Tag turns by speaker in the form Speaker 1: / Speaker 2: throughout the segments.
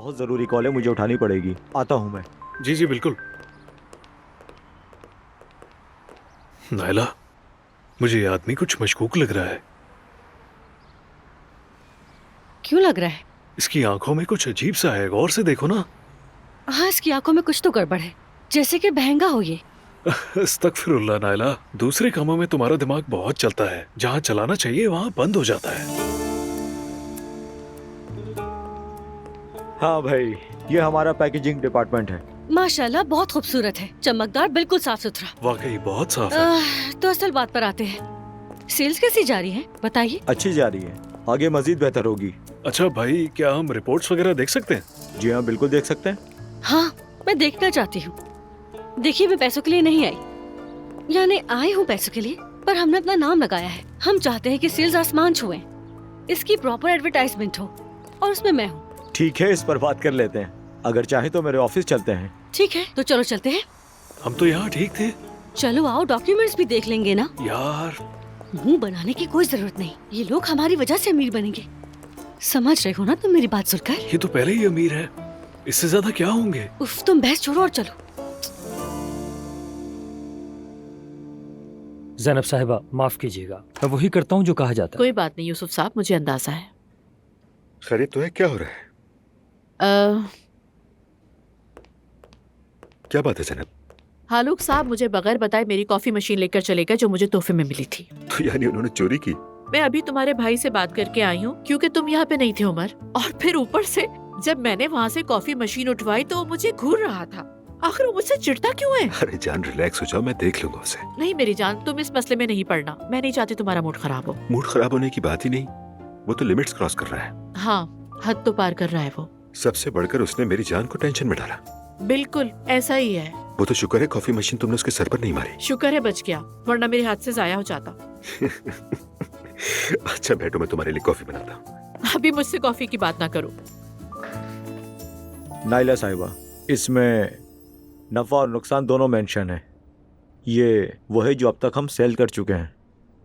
Speaker 1: बहुत जरूरी कॉल है, मुझे उठानी पड़ेगी। आता हूँ मैं।
Speaker 2: जी जी बिल्कुल। नायला, मुझे ये आदमी कुछ मशकूक लग रहा है।
Speaker 3: क्यों लग रहा है?
Speaker 2: इसकी आंखों में कुछ अजीब सा है, गौर से देखो ना।
Speaker 3: हाँ, इसकी आंखों में कुछ तो गड़बड़ है, जैसे कि बहंगा हो ये।
Speaker 2: अस्तगफिरुल्लाह नायला, दूसरे कामों में तुम्हारा दिमाग बहुत चलता है, जहाँ चलाना चाहिए वहाँ बंद हो जाता है।
Speaker 1: हाँ भाई, ये हमारा पैकेजिंग डिपार्टमेंट है।
Speaker 3: माशाल्लाह, बहुत खूबसूरत है, चमकदार, बिल्कुल साफ सुथरा।
Speaker 2: वाकई बहुत साफ है।
Speaker 3: तो असल बात पर आते हैं, सेल्स कैसी जा रही है बताइए?
Speaker 1: अच्छी जा रही है, आगे मजीद बेहतर होगी।
Speaker 2: अच्छा भाई, क्या हम रिपोर्ट्स वगैरह देख सकते हैं?
Speaker 1: जी हाँ, बिल्कुल देख सकते हैं।
Speaker 3: हाँ, मैं देखना चाहती हूँ। देखिए, मैं पैसों के लिए नहीं आई, यानी आई हूँ पैसों के लिए, पर हमने अपना नाम लगाया है। हम चाहते हैं कि सेल्स आसमान छुए, इसकी प्रॉपर एडवर्टाइजमेंट हो, और उसमें मैं हूँ।
Speaker 1: ठीक है, इस पर बात कर लेते हैं। अगर चाहे तो मेरे ऑफिस चलते हैं।
Speaker 3: ठीक है, तो चलो चलते हैं।
Speaker 2: हम तो यहाँ ठीक थे।
Speaker 3: चलो आओ, डॉक्यूमेंट्स भी देख लेंगे ना।
Speaker 2: यार,
Speaker 3: मुंह बनाने की कोई जरूरत नहीं, ये लोग हमारी वजह से अमीर बनेंगे। समझ रहे हो ना तुम मेरी बात सुनकर?
Speaker 2: ये तो पहले ही अमीर है, इससे ज्यादा क्या होंगे?
Speaker 3: उफ, तुम बहस छोड़ो और चलो।
Speaker 4: ज़ैनब साहिबा, माफ कीजिएगा, मैं वही करता हूँ जो कहा जाता है।
Speaker 5: कोई बात नहीं यूसुफ साहब, मुझे अंदाजा है।
Speaker 6: खैरियत तो है? क्या हो रहा है? क्या बात है जैनब?
Speaker 5: हालूक साहब मुझे बगैर बताए मेरी कॉफी मशीन लेकर चले गए, जो मुझे तोहफे में मिली थी।
Speaker 6: तो यानी उन्होंने चोरी की?
Speaker 5: मैं अभी तुम्हारे भाई से बात करके आई हूँ, क्योंकि तुम यहाँ पे नहीं थे उमर। और फिर ऊपर से जब मैंने वहाँ से कॉफी मशीन उठवाई तो वो मुझे घूर रहा था। आखिर वो मुझसे चिढ़ता क्यों है?
Speaker 6: अरे जान, रिलैक्स हो जाओ, मैं देख लूंगा उसे।
Speaker 5: नहीं मेरी जान, तुम इस मसले में नहीं पड़ना। मैं नहीं चाहती तुम्हारा मूड खराब हो।
Speaker 6: मूड खराब होने की बात ही नहीं, वो तो लिमिट्स क्रॉस कर रहा है।
Speaker 5: हाँ, हद तो पार कर रहा है वो।
Speaker 6: सबसे बढ़कर उसने मेरी जान को टेंशन में डाला।
Speaker 5: बिल्कुल ऐसा ही है।
Speaker 6: वो तो शुक्र है कॉफी मशीन तुमने उसके सर पर नहीं मारी।
Speaker 5: शुक्र है बच गया, वरना मेरे हाथ से जाया हो जाता।
Speaker 6: अच्छा बैठो, मैं तुम्हारे लिए कॉफी बनाता हूँ।
Speaker 5: अभी मुझसे कॉफी की बात ना करो।
Speaker 1: नाइला साहिबा, इसमें नफा और नुकसान दोनों मेंशन है। ये वो है जो अब तक हम सेल कर चुके हैं,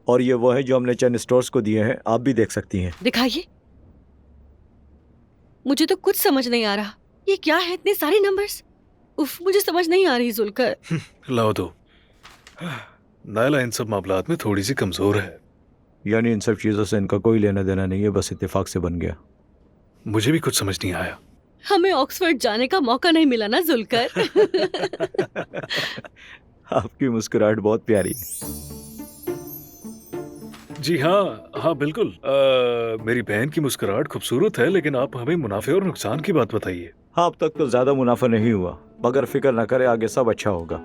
Speaker 1: और ये वो है जो हमने चंद स्टोर्स को दिए हैं। आप भी देख सकती हैं।
Speaker 3: दिखाइए। मुझे तो कुछ समझ नहीं आ रहा, ये क्या है, इतने सारे नंबर्स। उफ, मुझे समझ नहीं आ रही जुल्कर।
Speaker 2: लाओ दो। नायला इन सब मामलात में थोड़ी सी कमजोर है।
Speaker 1: यानी इन सब चीज़ों से इनका कोई लेना देना नहीं है, बस इत्तेफाक से बन गया।
Speaker 2: मुझे भी कुछ समझ नहीं आया।
Speaker 3: हमें ऑक्सफोर्ड जाने का मौका नहीं मिला ना जुल्कर।
Speaker 1: आपकी मुस्कुराहट बहुत प्यारी है।
Speaker 2: जी हाँ, हाँ बिल्कुल। मेरी बहन की मुस्कुराहट खूबसूरत है, लेकिन आप हमें मुनाफे और नुकसान की बात बताइए।
Speaker 1: हाँ, अब तक तो ज्यादा मुनाफा नहीं हुआ, मगर फिक्र न करें, आगे सब अच्छा होगा।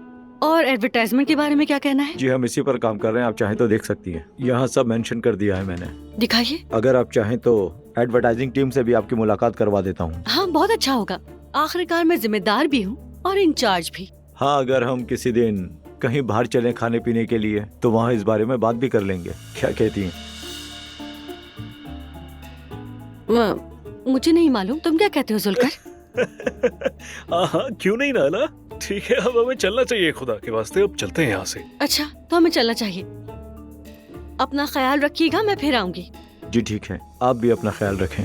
Speaker 3: और एडवर्टाइजमेंट के बारे में क्या कहना है?
Speaker 1: जी, हम इसी पर काम कर रहे हैं, आप चाहें तो देख सकती हैं। यहाँ सब मेंशन कर दिया है मैंने।
Speaker 3: दिखाइए।
Speaker 1: अगर आप चाहें तो एडवर्टाइजिंग टीम से भी आपकी मुलाकात करवा देता हूँ।
Speaker 3: हाँ, बहुत अच्छा होगा। आखिरकार मैं जिम्मेदार भी हूँ और इंचार्ज भी।
Speaker 1: हाँ, अगर हम किसी दिन कहीं बाहर चले खाने पीने के लिए, तो वहाँ इस बारे में बात भी कर लेंगे। क्या कहती हैं?
Speaker 3: मुझे नहीं मालूम, तुम क्या कहते हो जुल्कर?
Speaker 2: हाँ, क्यों नहीं नायला, ठीक है, अब हमें चलना चाहिए। खुदा के वास्ते अब चलते हैं यहाँ से।
Speaker 3: अच्छा, तो हमें चलना चाहिए। अपना ख्याल रखिएगा, मैं फिर आऊंगी।
Speaker 1: जी ठीक है, आप भी अपना ख्याल रखें,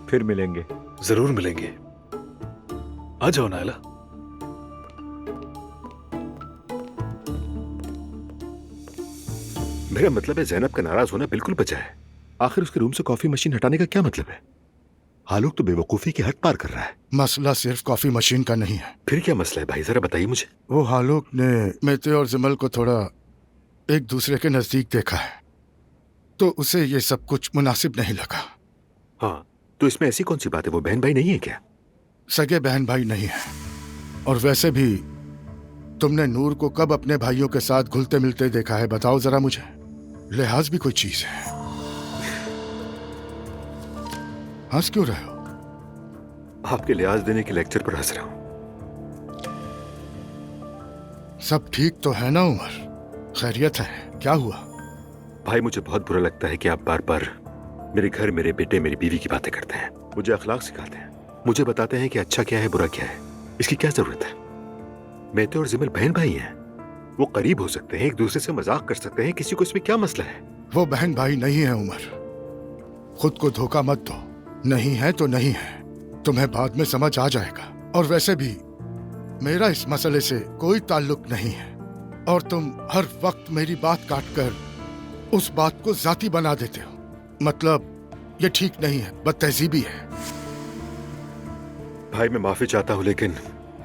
Speaker 1: फिर मिलेंगे।
Speaker 2: जरूर मिलेंगे। आ जाओ नायला।
Speaker 6: मेरा मतलब है जैनब का नाराज होना बिल्कुल बचा है। आखिर उसके रूम से कॉफी मशीन हटाने का क्या मतलब है? हालूक तो बेवकूफी की हद पार कर रहा है।
Speaker 7: मसला सिर्फ कॉफी मशीन का नहीं है।
Speaker 6: फिर क्या मसला है भाई, जरा बताइए मुझे।
Speaker 7: वो हालूक ने मेते और जमल को थोड़ा एक दूसरे के नजदीक देखा है, तो उसे ये सब कुछ मुनासिब नहीं लगा।
Speaker 6: हाँ, तो इसमें ऐसी कौन सी बात है? वो बहन भाई नहीं है क्या?
Speaker 7: सगे बहन भाई नहीं है। और वैसे भी तुमने नूर को कब अपने भाइयों के साथ घुलते मिलते देखा है? बताओ जरा मुझे। लिहाज भी कोई चीज है। हंस क्यों रहे हो?
Speaker 6: आपके लिहाज देने के लेक्चर पर हंस रहा हूं।
Speaker 7: सब ठीक तो है ना उमर? खैरियत है? क्या हुआ?
Speaker 6: भाई, मुझे बहुत बुरा लगता है कि आप बार बार मेरे घर, मेरे बेटे, मेरी बीवी की बातें करते हैं। मुझे अखलाक सिखाते हैं, मुझे बताते हैं कि अच्छा क्या है, बुरा क्या है। इसकी क्या जरूरत है? मेते और जिमल बहन भाई हैं, वो करीब हो सकते हैं, एक दूसरे से मजाक कर सकते हैं, किसी को इसमें क्या मसला है?
Speaker 7: वो बहन भाई नहीं है उमर, खुद को धोखा मत दो। नहीं है तो नहीं है, तुम्हें बाद में समझ आ जाएगा। और वैसे भी मेरा इस मसले से कोई ताल्लुक नहीं है, और तुम हर वक्त मेरी बात काटकर उस बात को जाती बना देते हो। मतलब ये ठीक नहीं है, बदतहजीबी है।
Speaker 6: भाई मैं माफी चाहता हूँ, लेकिन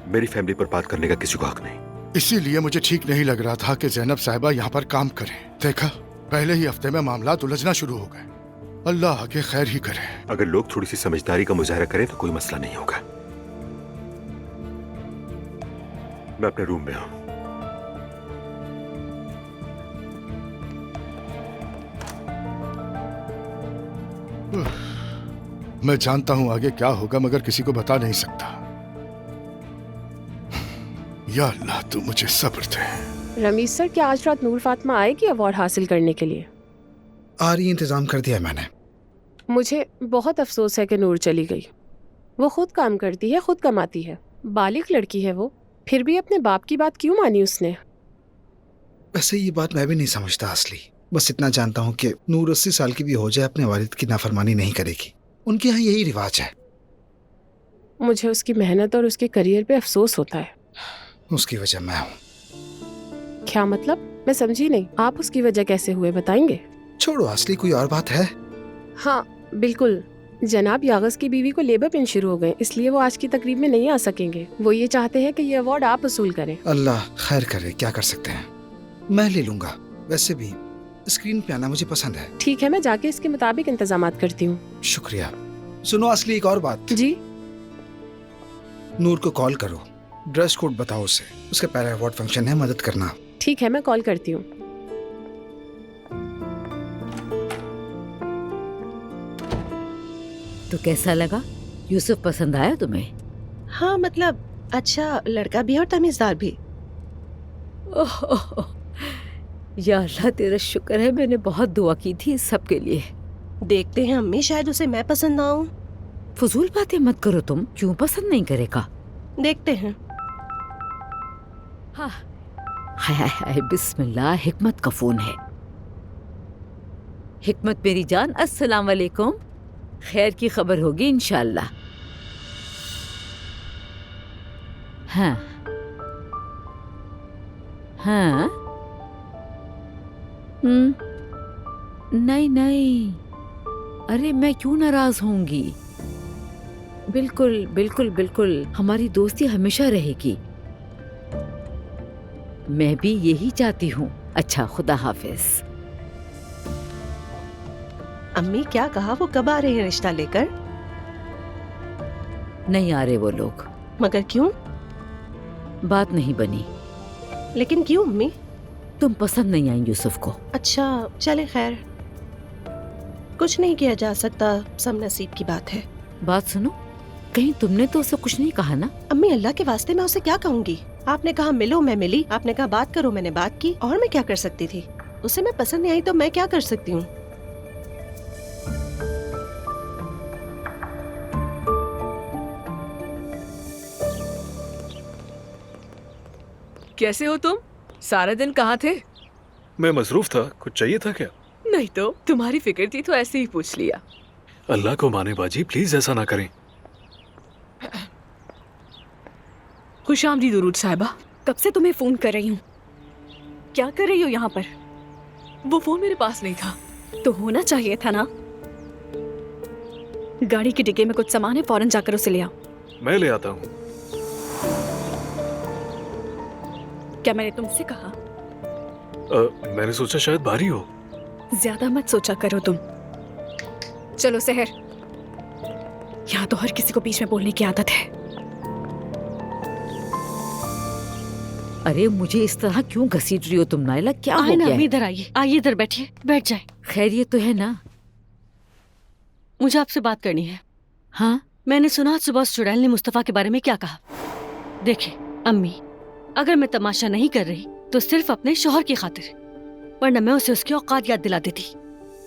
Speaker 6: मेरी फैमिली पर बात करने का किसी को हक नहीं।
Speaker 7: इसीलिए मुझे ठीक नहीं लग रहा था कि ज़ैनब साहिबा यहाँ पर काम करें। देखा, पहले ही हफ्ते में मामलात उलझना शुरू हो गए। अल्लाह आगे खैर ही करे।
Speaker 6: अगर लोग थोड़ी सी समझदारी का मुजाहरा करें तो कोई मसला नहीं होगा। मैं अपने रूम में हूं।
Speaker 7: मैं जानता हूं आगे क्या होगा, मगर किसी को बता नहीं सकता। या अल्लाह, तू मुझे सब्र दे।
Speaker 8: रमीज सर, क्या आज रात नूर फातिमा आएगी अवार्ड हासिल करने के लिए?
Speaker 9: आ रही इंतजाम कर दिया मैंने।
Speaker 8: मुझे बहुत अफसोस है कि नूर चली गई। वो खुद काम करती है, खुद कमाती है, बालिग लड़की है वो, फिर भी अपने बाप की बात क्यों मानी उसने?
Speaker 9: वैसे ये बात मैं भी नहीं समझता असली। बस इतना जानता हूँ कि नूर 80 साल की भी हो जाए अपने वालिद की नाफरमानी नहीं करेगी। उनके यहाँ यही रिवाज है।
Speaker 8: मुझे उसकी मेहनत और उसके करियर पे अफसोस होता है।
Speaker 9: उसकी वजह मैं हूँ।
Speaker 8: क्या मतलब? मैं समझी नहीं। आप उसकी वजह कैसे हुए, बताएंगे?
Speaker 9: छोड़ो असली, कोई और बात है?
Speaker 8: हाँ बिल्कुल। जनाब यागस की बीवी को लेबर पेन शुरू हो गए, इसलिए वो आज की तकरीब में नहीं आ सकेंगे। वो ये चाहते हैं कि ये अवार्ड आप वसूल करें।
Speaker 9: अल्लाह खैर करे, क्या कर सकते हैं, मैं ले लूंगा। वैसे भी स्क्रीन पे आना मुझे पसंद है।
Speaker 8: ठीक है, मैं जाके इसके मुताबिक इंतजामात करती हूँ।
Speaker 9: शुक्रिया। सुनो असली, एक और बात।
Speaker 8: जी?
Speaker 9: नूर को कॉल करो, ड्रेस कोड बताओ उसे। उसके पहले अवार्ड फंक्शन है, मदद करना।
Speaker 8: ठीक है, मैं कॉल करती हूँ।
Speaker 10: तो कैसा लगा? यूसुफ पसंद आया तुम्हें?
Speaker 11: हाँ, मतलब अच्छा लड़का भी और तमीजदार भी।
Speaker 10: ओह, या अल्लाह तेरा शुक्र है, मैंने बहुत दुआ की थी इस सब के लिए।
Speaker 11: देखते हैं अम्मी, शायद उसे मैं पसंद ना आऊं।
Speaker 10: फजूल बातें मत करो तुम, क्यों पसंद नहीं करेगा?
Speaker 11: देखते हैं।
Speaker 10: हाँ, हाय हाय हाय, बिस्मिल्लाह, हिकमत का फोन है। हिकमत मेरी जान, अस्सलाम वालेकुम। खैर की खबर होगी इंशाअल्लाह। हाँ हाँ, नहीं नहीं, अरे मैं क्यों नाराज होंगी? बिल्कुल बिल्कुल बिल्कुल, हमारी दोस्ती हमेशा रहेगी। मैं भी यही चाहती हूँ। अच्छा, खुदा हाफिज।
Speaker 11: अम्मी क्या कहा? वो कब आ रहे हैं रिश्ता लेकर?
Speaker 10: नहीं आ रहे वो लोग।
Speaker 11: मगर क्यों?
Speaker 10: बात नहीं बनी।
Speaker 11: लेकिन क्यों अम्मी?
Speaker 10: तुम पसंद नहीं आई यूसुफ को।
Speaker 11: अच्छा चले, खैर कुछ नहीं किया जा सकता, सब नसीब की बात है।
Speaker 10: बात सुनो, कहीं तुमने तो उसे कुछ नहीं कहा ना?
Speaker 11: अम्मी अल्लाह के वास्ते मैं उसे क्या कहूँगी? आपने कहा मिलो, मैं मिली। आपने कहा बात करो, मैंने बात की। और मैं क्या कर सकती थी? उसे मैं पसंद नहीं आई तो मैं क्या कर सकती हूँ?
Speaker 12: कैसे हो तुम? सारा दिन कहाँ थे?
Speaker 2: मैं मसरूफ था। कुछ चाहिए था क्या?
Speaker 12: नहीं तो तुम्हारी फिक्र थी तो ऐसे ही पूछ लिया।
Speaker 2: अल्लाह को माने बाजी, प्लीज ऐसा ना करें।
Speaker 12: खुशामदीद दुरूद साहिबा। कब से तुम्हें फोन कर रही हूँ। क्या कर रही हो यहाँ पर? वो फोन मेरे पास नहीं था। तो होना चाहिए था ना। गाड़ी की डिग्गी में कुछ सामान है, फौरन जाकर उसे ले आओ।
Speaker 2: मैं ले आता हूँ।
Speaker 12: क्या मैंने तुमसे कहा?
Speaker 2: मैंने सोचा शायद भारी हो।
Speaker 12: ज्यादा मत सोचा करो तुम। चलो सहर, यहाँ तो हर किसी को बीच में बोलने की आदत है।
Speaker 10: अरे मुझे इस तरह क्यों घसीट रही हो तुम नायला? क्या हो
Speaker 3: आए ना
Speaker 10: गया
Speaker 3: अम्मी,
Speaker 10: है?
Speaker 3: इधर आइए, आइए इधर बैठिए, बैठ जाए।
Speaker 10: खैरियत तो है ना?
Speaker 3: मुझे आपसे बात करनी है।
Speaker 10: हाँ,
Speaker 3: मैंने सुना आज सुबह चुड़ैल ने मुस्तफा के बारे में क्या कहा। देखिए अम्मी, अगर मैं तमाशा नहीं कर रही तो सिर्फ अपने शौहर की खातिर, वरना मैं उसे उसकी औकात याद दिला देती।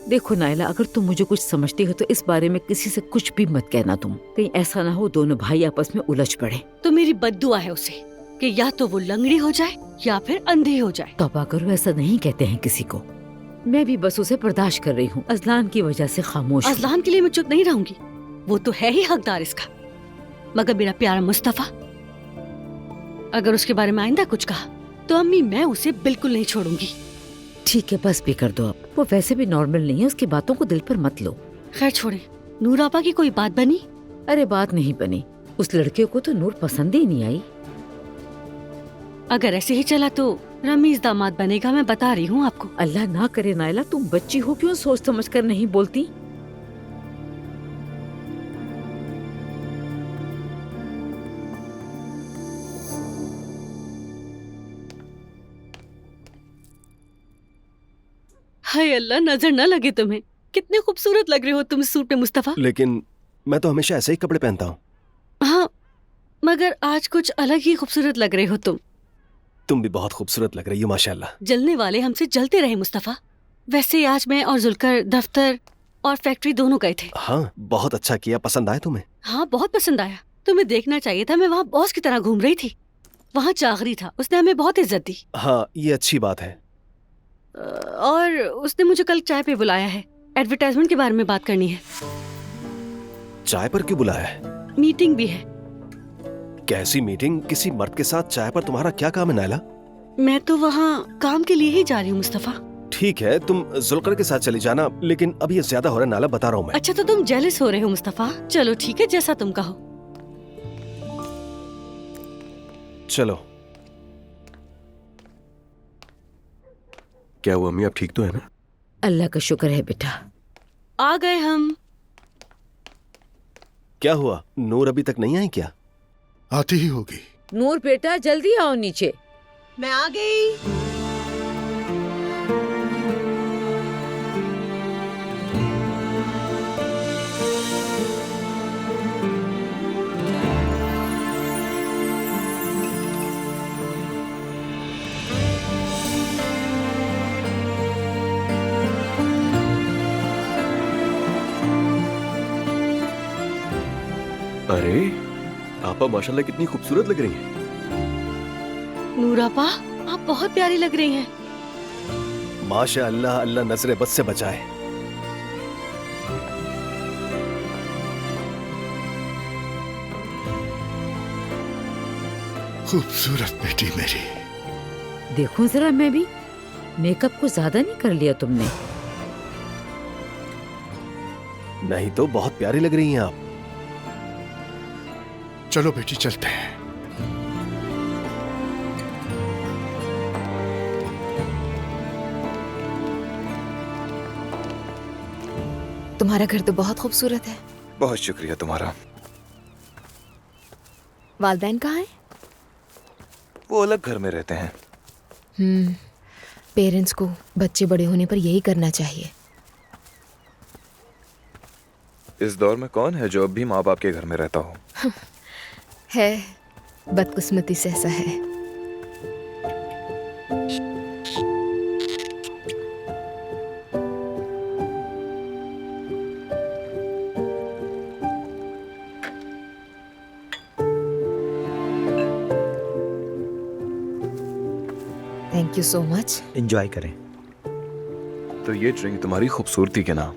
Speaker 10: देखो नायला, अगर तुम मुझे कुछ समझती हो तो इस बारे में किसी से कुछ भी मत कहना। तुम कहीं ऐसा ना हो दोनों भाई आपस में उलझ पड़े।
Speaker 3: तो मेरी बद्दुआ है उसे कि या तो वो लंगड़ी हो जाए या फिर अंधी हो जाए।
Speaker 10: तौबा करो, ऐसा नहीं कहते हैं किसी को। मैं भी बस उसे बर्दाश्त कर रही हूँ, अजलान की वजह से खामोश हूँ।
Speaker 3: अजलान के लिए मैं चुप नहीं रहूंगी, वो तो है ही हकदार इसका। मगर मेरा प्यारा मुस्तफा, अगर उसके बारे में आइंदा कुछ कहा तो अम्मी मैं उसे बिल्कुल नहीं छोड़ूंगी।
Speaker 10: ठीक है, बस भी कर दो अब। वो वैसे भी नॉर्मल नहीं है, उसकी बातों को दिल पर मत लो।
Speaker 3: खैर छोड़े, नूर आपा की कोई बात बनी?
Speaker 10: अरे बात नहीं बनी, उस लड़के को तो नूर पसंद ही नहीं आई।
Speaker 3: अगर ऐसे ही चला तो रमीज दामाद बनेगा, मैं बता रही हूँ आपको।
Speaker 10: अल्लाह ना करे नायला, तुम बच्ची हो, क्यों सोच समझ कर नहीं बोलती?
Speaker 3: हाय अल्लाह, नजर न लगे तुम्हें। कितने खूबसूरत लग रहे हो तुम इस सूट में मुस्तफा।
Speaker 13: लेकिन मैं तो हमेशा ऐसे ही कपड़े पहनता हूँ।
Speaker 3: हाँ, मगर आज कुछ अलग ही खूबसूरत लग रहे हो
Speaker 13: तुम भी बहुत खूबसूरत लग रही हो माशाल्लाह।
Speaker 3: जलने वाले हमसे जलते रहे मुस्तफा। वैसे आज मैं और जुलकर दफ्तर और फैक्ट्री दोनों गए थे।
Speaker 13: हाँ, बहुत अच्छा किया। पसंद आया तुम्हें?
Speaker 3: हाँ, बहुत पसंद आया। तुम्हें देखना चाहिए था, मैं वहाँ बॉस की तरह घूम रही थी। वहाँ चागरी था, उसने हमें बहुत इज्जत दी।
Speaker 13: हाँ, ये अच्छी बात है।
Speaker 3: और उसने मुझे कल चाय पे बुलाया है, एडवर्टाइजमेंट के बारे में बात करनी है।
Speaker 13: चाय पर क्यों बुलाया है?
Speaker 3: मीटिंग भी है।
Speaker 13: कैसी मीटिंग? किसी मर्द के साथ चाय पर तुम्हारा क्या काम है नायला?
Speaker 3: मैं तो वहाँ काम के लिए ही जा रही हूँ मुस्तफा।
Speaker 13: ठीक है, तुम जुल्कर के साथ चली जाना, लेकिन अब ये ज्यादा हो रहा है नायला, बता रहा हूँ मैं।
Speaker 3: अच्छा, तो तुम जेलस हो रहे हो मुस्तफा। चलो ठीक है, जैसा तुम कहो।
Speaker 13: चलो।
Speaker 6: क्या हुआ अम्मी, आप ठीक तो है ना?
Speaker 10: अल्लाह का शुक्र है बेटा।
Speaker 3: आ गए हम।
Speaker 13: क्या हुआ, नूर अभी तक नहीं आई क्या?
Speaker 7: आती ही होगी।
Speaker 10: नूर बेटा जल्दी आओ नीचे।
Speaker 11: मैं आ गई।
Speaker 6: अरे आपा माशाल्लाह कितनी खूबसूरत लग रही हैं।
Speaker 3: नूर आपा, आप बहुत प्यारी लग रही हैं।
Speaker 13: माशाअल्लाह, अल्लाह नजरे बद से बचाए।
Speaker 7: खूबसूरत बेटी मेरी।
Speaker 10: देखो जरा, मैं भी मेकअप को ज्यादा नहीं कर लिया तुमने?
Speaker 13: नहीं तो बहुत प्यारी लग रही हैं आप।
Speaker 7: चलो बेटी चलते हैं।
Speaker 14: तुम्हारा घर तो बहुत खूबसूरत है।
Speaker 15: बहुत शुक्रिया तुम्हारा।
Speaker 14: वालदैन कहाँ हैं?
Speaker 15: वो अलग घर में रहते हैं।
Speaker 14: पेरेंट्स को बच्चे बड़े होने पर यही करना चाहिए।
Speaker 15: इस दौर में कौन है जो अब भी माँ बाप के घर में रहता हो?
Speaker 14: है, बदकिस्मती से ऐसा है। Thank you so much.
Speaker 1: Enjoy करें।
Speaker 15: तो ये ड्रिंक तुम्हारी खूबसूरती के नाम।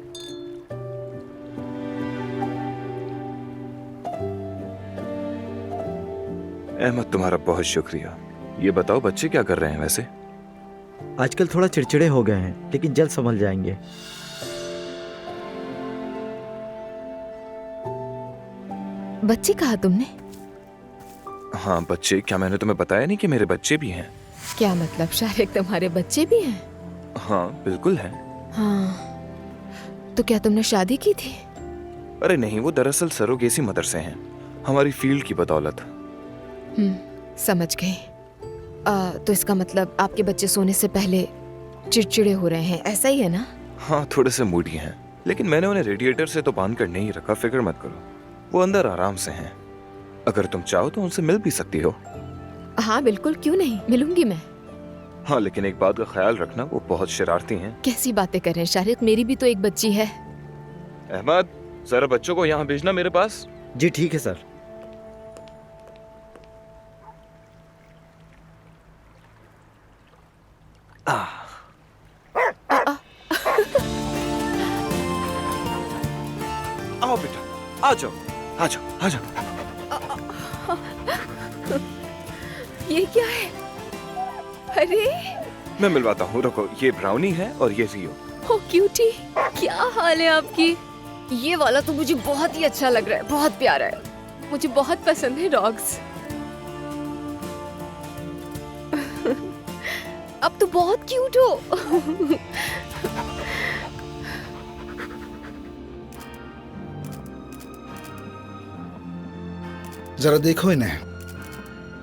Speaker 15: अहमद, तुम्हारा बहुत शुक्रिया। ये बताओ बच्चे क्या कर रहे हैं वैसे?
Speaker 1: आजकल थोड़ा चिड़चिड़े हो गए हैं, लेकिन जल्द संभल जाएंगे।
Speaker 14: बच्चे कहा तुमने?
Speaker 15: हाँ बच्चे, क्या मैंने तुम्हें बताया नहीं कि मेरे बच्चे भी हैं?
Speaker 14: क्या मतलब शारिक, तुम्हारे बच्चे भी हैं?
Speaker 15: हाँ बिल्कुल है।
Speaker 14: हाँ, तो क्या तुमने शादी की थी?
Speaker 15: अरे नहीं, वो दरअसल सरोगेसी मदर से हैं, हमारी फील्ड की बदौलत।
Speaker 14: समझ गई। तो इसका मतलब आपके बच्चे सोने से पहले चिड़चिड़े हो रहे हैं, ऐसा ही है ना?
Speaker 15: हाँ, थोड़े से मूडी हैं, लेकिन मैंने उन्हें रेडिएटर से तो बांध कर नहीं रखा, फिक्र मत करो, वो अंदर आराम से हैं। अगर तुम चाहो तो उनसे मिल भी सकती हो।
Speaker 14: हाँ बिल्कुल, क्यों नहीं, मिलूंगी मैं।
Speaker 15: हाँ, लेकिन एक बात का ख्याल रखना, वो बहुत शरारती हैं।
Speaker 14: कैसी बातें कर रहे हैं शारिक, मेरी भी तो एक बच्ची है।
Speaker 15: अहमद, जरा बच्चों को यहाँ भेजना मेरे पास।
Speaker 1: जी ठीक है सर।
Speaker 15: आओ बेटा, आ जाओ, आ जाओ, आ जाओ।
Speaker 14: ये क्या है? अरे
Speaker 15: मैं मिलवाता हूँ, रुको। ये ब्राउनी है और ये रियो।
Speaker 14: ओ क्यूटी, क्या हाल है आपकी? ये वाला तो मुझे बहुत ही अच्छा लग रहा है, बहुत प्यारा है। मुझे बहुत पसंद है डॉग्स। अब तो बहुत क्यूट हो।
Speaker 9: जरा देखो इन्हें,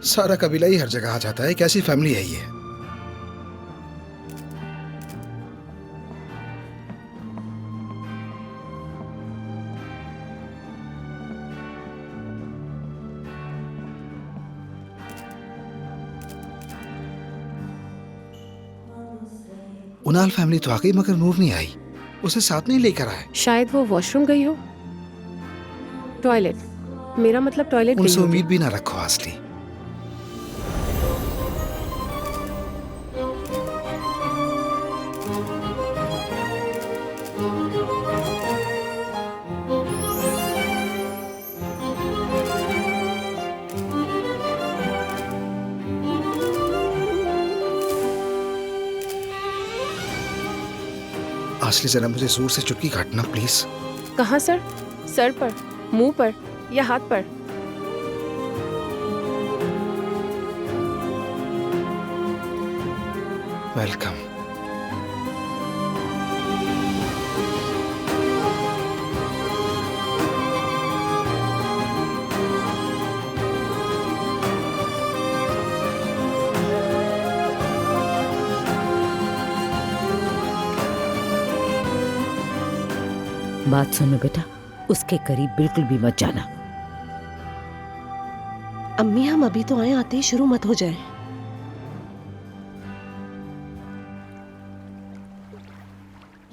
Speaker 9: सारा कबीला ही हर जगह आ जाता है। कैसी फैमिली है ये? उनाल फैमिली तो आ गई मगर नूर नहीं आई। उसे साथ नहीं लेकर आए।
Speaker 8: शायद वो वॉशरूम गई हो। टॉयलेट, मेरा मतलब टॉयलेट गई
Speaker 9: उनसे
Speaker 8: होगी।
Speaker 9: उम्मीद भी ना रखो असली। असली जरा मुझे जोर से चुटकी काटना प्लीज।
Speaker 8: कहाँ सर? सर पर, मुंह पर या हाथ पर?
Speaker 9: वेलकम।
Speaker 10: बात सुनो बेटा, उसके करीब बिल्कुल भी मत जाना।
Speaker 11: अम्मी हम अभी तो आए, आते ही शुरू मत हो जाए।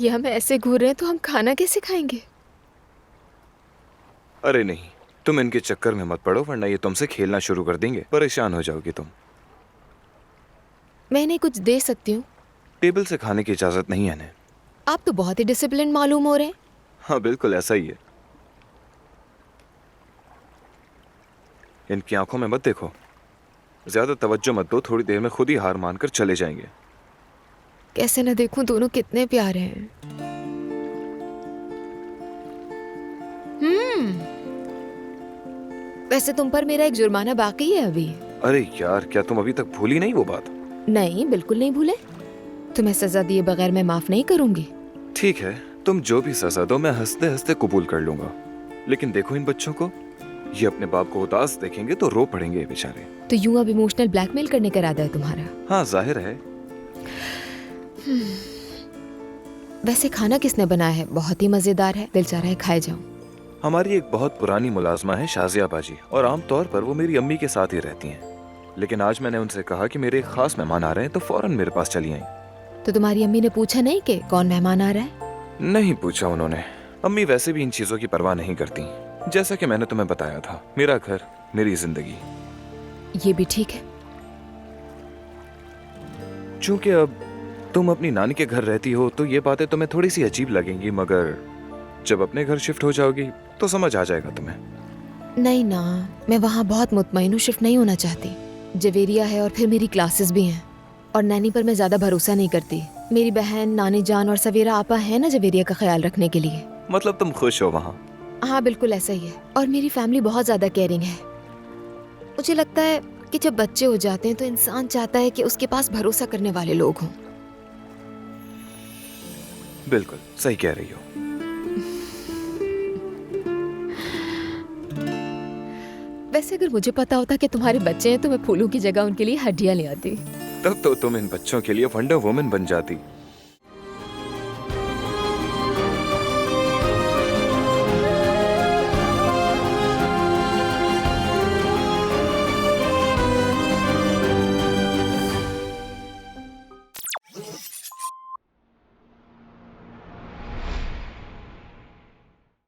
Speaker 14: ये हम ऐसे घूर रहे हैं तो हम खाना कैसे खाएंगे?
Speaker 15: अरे नहीं, तुम इनके चक्कर में मत पड़ो वरना ये तुमसे खेलना शुरू कर देंगे। परेशान हो जाओगी तुम।
Speaker 14: मैं इन्हें कुछ दे सकती हूँ?
Speaker 15: टेबल से खाने की इजाजत नहीं है इन्हें।
Speaker 14: आप तो बहुत ही डिसिप्लिन मालूम हो रहे हैं।
Speaker 15: हाँ बिल्कुल ऐसा ही है। इनकी आंखों में मत देखो, ज्यादा तवज्जो मत दो, थोड़ी देर में खुद ही हार मानकर चले जाएंगे।
Speaker 14: कैसे न देखूं, दोनों कितने प्यारे हैं। वैसे तुम पर मेरा एक जुर्माना बाकी है अभी।
Speaker 15: अरे यार, क्या तुम अभी तक भूली नहीं वो बात?
Speaker 14: नहीं, बिल्कुल नहीं भूले। तुम्हें सजा दिए बगैर मैं माफ नहीं करूंगी।
Speaker 15: ठीक है, तुम जो भी सजा दो मैं हंसते हंसते कबूल कर लूंगा। लेकिन देखो इन बच्चों को, ये अपने बाप को उदास देखेंगे तो रो पड़ेंगे ये बेचारे।
Speaker 14: तो यूं अब इमोशनल ब्लैकमेल करने का इरादा है तुम्हारा?
Speaker 15: हाँ जाहिर है।
Speaker 14: वैसे खाना किसने बनाया है? बहुत ही मजेदार है, दिल चाह रहा है खाए जाऊं।
Speaker 15: हमारी एक बहुत पुरानी मुलाजमा है शाजिया बाजी, और आमतौर पर वो मेरी अम्मी के साथ ही रहती हैं। लेकिन आज मैंने उनसे कहा कि मेरे एक खास मेहमान आ रहे हैं तो फौरन मेरे पास चली आई।
Speaker 14: तो तुम्हारी अम्मी ने पूछा नहीं कि कौन मेहमान आ रहा है?
Speaker 15: नहीं पूछा उन्होंने। अम्मी वैसे भी इन चीजों की परवाह नहीं करती। जैसा कि मैंने तुम्हें बताया था, मेरा घर मेरी जिंदगी।
Speaker 14: ये भी ठीक है।
Speaker 15: चूंकि अब तुम अपनी नानी के घर रहती हो तो ये बातें तुम्हें थोड़ी सी अजीब लगेंगी, मगर जब अपने घर शिफ्ट हो जाओगी तो समझ आ जाएगा तुम्हें।
Speaker 14: नहीं ना, मैं वहाँ बहुत मुतमईन हूँ, शिफ्ट नहीं होना चाहती। जवेरिया है और फिर मेरी क्लासेस भी हैं, और नैनी पर मैं ज्यादा भरोसा नहीं करती। मेरी बहन, नानी जान और सवेरा आपा है ना जवेरिया का ख्याल रखने के लिए।
Speaker 15: मतलब तुम खुश हो वहाँ?
Speaker 14: हाँ बिल्कुल ऐसा ही है। और मेरी फैमिली बहुत ज्यादा केयरिंग है। मुझे लगता है कि जब बच्चे हो जाते हैं तो इंसान चाहता है कि उसके पास भरोसा करने वाले लोग हों।
Speaker 15: बिल्कुल सही कह रही हो।
Speaker 14: वैसे अगर मुझे पता होता कि तुम्हारे बच्चे हैं तो मैं फूलों की जगह उनके लिए हड्डियां ले आती।
Speaker 15: तब तो तुम इन बच्चों के लिए वंडर वुमन बन जाती।